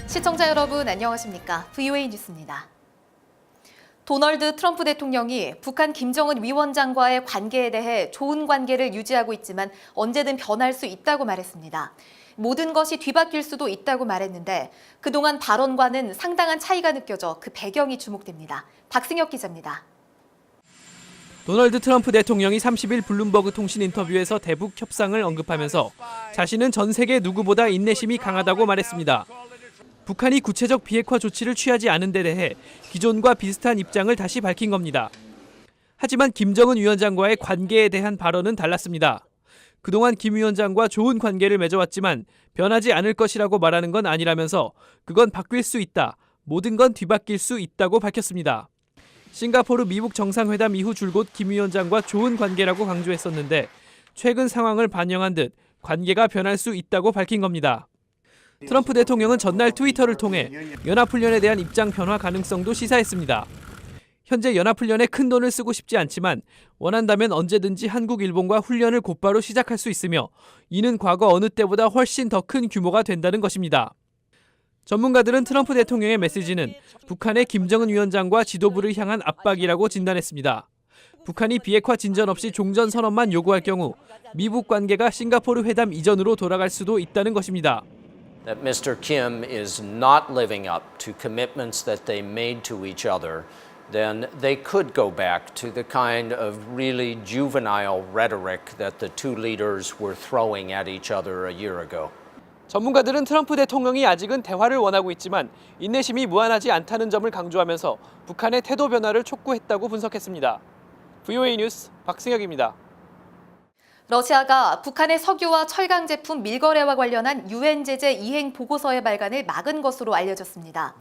시청자 여러분 안녕하십니까? VOA 뉴스입니다. 도널드 트럼프 대통령이 북한 김정은 위원장과의 관계에 대해 좋은 관계를 유지하고 있지만 언제든 변할 수 있다고 말했습니다. 모든 것이 뒤바뀔 수도 있다고 말했는데 그동안 발언과는 상당한 차이가 느껴져 그 배경이 주목됩니다. 박승혁 기자입니다. 도널드 트럼프 대통령이 30일 블룸버그 통신 인터뷰에서 대북 협상을 언급하면서 자신은 전 세계 누구보다 인내심이 강하다고 말했습니다. 북한이 구체적 비핵화 조치를 취하지 않은 데 대해 기존과 비슷한 입장을 다시 밝힌 겁니다. 하지만 김정은 위원장과의 관계에 대한 발언은 달랐습니다. 그동안 김 위원장과 좋은 관계를 맺어왔지만 변하지 않을 것이라고 말하는 건 아니라면서 그건 바뀔 수 있다, 모든 건 뒤바뀔 수 있다고 밝혔습니다. 싱가포르 미국 정상회담 이후 줄곧 김 위원장과 좋은 관계라고 강조했었는데 최근 상황을 반영한 듯 관계가 변할 수 있다고 밝힌 겁니다. 트럼프 대통령은 전날 트위터를 통해 연합훈련에 대한 입장 변화 가능성도 시사했습니다. 현재 연합훈련에 큰 돈을 쓰고 싶지 않지만 원한다면 언제든지 한국, 일본과 훈련을 곧바로 시작할 수 있으며 이는 과거 어느 때보다 훨씬 더 큰 규모가 된다는 것입니다. 전문가들은 트럼프 대통령의 메시지는 북한의 김정은 위원장과 지도부를 향한 압박이라고 진단했습니다. 북한이 비핵화 진전 없이 종전 선언만 요구할 경우 미북 관계가 싱가포르 회담 이전으로 돌아갈 수도 있다는 것입니다. That Mr. Kim is not living up to commitments that they made to each other, then they could go back to the kind of really juvenile rhetoric that the two leaders were throwing at each other a year ago. 전문가들은 트럼프 대통령이 아직은 대화를 원하고 있지만 인내심이 무한하지 않다는 점을 강조하면서 북한의 태도 변화를 촉구했다고 분석했습니다. VOA 뉴스 박승혁입니다. 러시아가 북한의 석유와 철강 제품 밀거래와 관련한 유엔 제재 이행 보고서의 발간을 막은 것으로 알려졌습니다.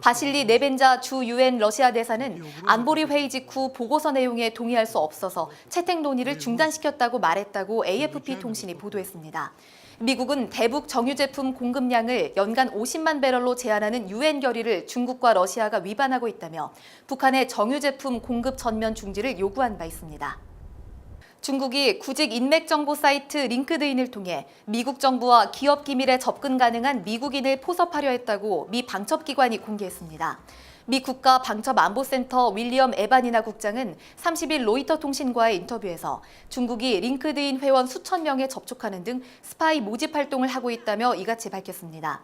바실리 네벤자 주 유엔 러시아 대사는 안보리 회의 직후 보고서 내용에 동의할 수 없어서 채택 논의를 중단시켰다고 말했다고 AFP 통신이 보도했습니다. 미국은 대북 정유 제품 공급량을 연간 50만 배럴로 제한하는 유엔 결의를 중국과 러시아가 위반하고 있다며 북한의 정유 제품 공급 전면 중지를 요구한 바 있습니다. 중국이 구직 인맥 정보 사이트 링크드인을 통해 미국 정부와 기업 기밀에 접근 가능한 미국인을 포섭하려 했다고 미 방첩기관이 공개했습니다. 미 국가방첩안보센터 윌리엄 에바니나 국장은 30일 로이터 통신과의 인터뷰에서 중국이 링크드인 회원 수천 명에 접촉하는 등 스파이 모집 활동을 하고 있다며 이같이 밝혔습니다.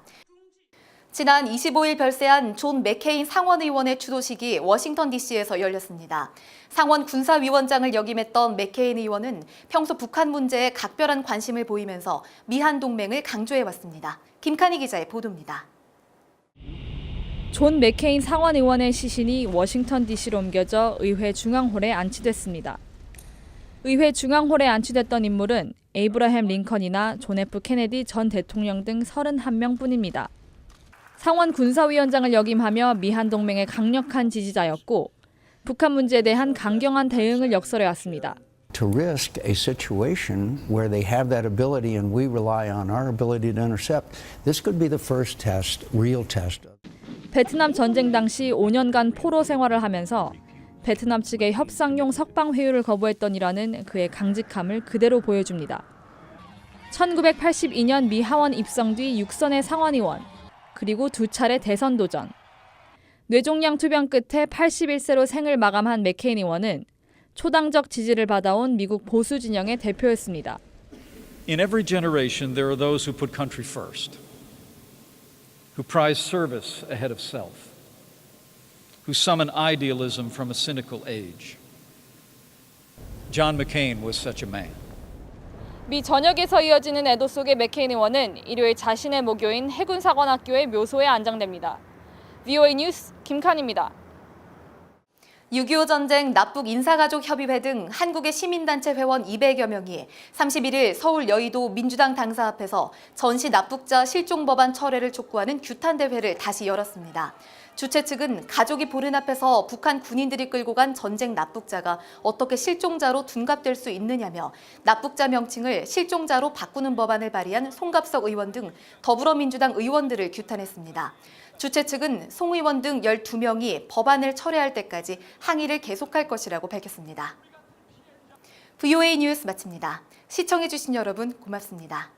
지난 25일 별세한 존 맥케인 상원의원의 추도식이 워싱턴 DC에서 열렸습니다. 상원 군사위원장을 역임했던 맥케인 의원은 평소 북한 문제에 각별한 관심을 보이면서 미한 동맹을 강조해왔습니다. 김칸희 기자의 보도입니다. 존 맥케인 상원의원의 시신이 워싱턴 DC로 옮겨져 의회 중앙홀에 안치됐습니다. 의회 중앙홀에 안치됐던 인물은 에이브러햄 링컨이나 존 F 케네디 전 대통령 등 31명뿐입니다. 상원 군사위원장을 역임하며 미한 동맹의 강력한 지지자였고 북한 문제에 대한 강경한 대응을 역설해왔습니다. To risk a situation where they have that ability and we rely on our ability to intercept, this could be the first test, real test. 베트남 전쟁 당시 5년간 포로 생활을 하면서 베트남 측의 협상용 석방 회유를 거부했던 이라는 그의 강직함을 그대로 보여줍니다. 1982년 미 하원 입성 뒤 6선의 상원의원, 그리고 2차례 대선 도전. 뇌종양 투병 끝에 81세로 생을 마감한 맥케인 의원은 초당적 지지를 받아온 미국 보수 진영의 대표였습니다. In every generation there are those who put country first, who prize service ahead of self, who summon idealism from a cynical age. John McCain was such a man. 미 전역에서 이어지는 애도 속의 맥케인 의원은 일요일 자신의 모교인 해군사관학교의 묘소에 안장됩니다. VOA 뉴스 김칸입니다. 6.25 전쟁 납북 인사가족협의회 등 한국의 시민단체 회원 200여 명이 31일 서울 여의도 민주당 당사 앞에서 전시 납북자 실종 법안 철회를 촉구하는 규탄 대회를 다시 열었습니다. 주최 측은 가족이 보는 앞에서 북한 군인들이 끌고 간 전쟁 납북자가 어떻게 실종자로 둔갑될 수 있느냐며 납북자 명칭을 실종자로 바꾸는 법안을 발의한 송갑석 의원 등 더불어민주당 의원들을 규탄했습니다. 주최 측은 송 의원 등 12명이 법안을 철회할 때까지 항의를 계속할 것이라고 밝혔습니다. VOA 뉴스 마칩니다. 시청해주신 여러분 고맙습니다.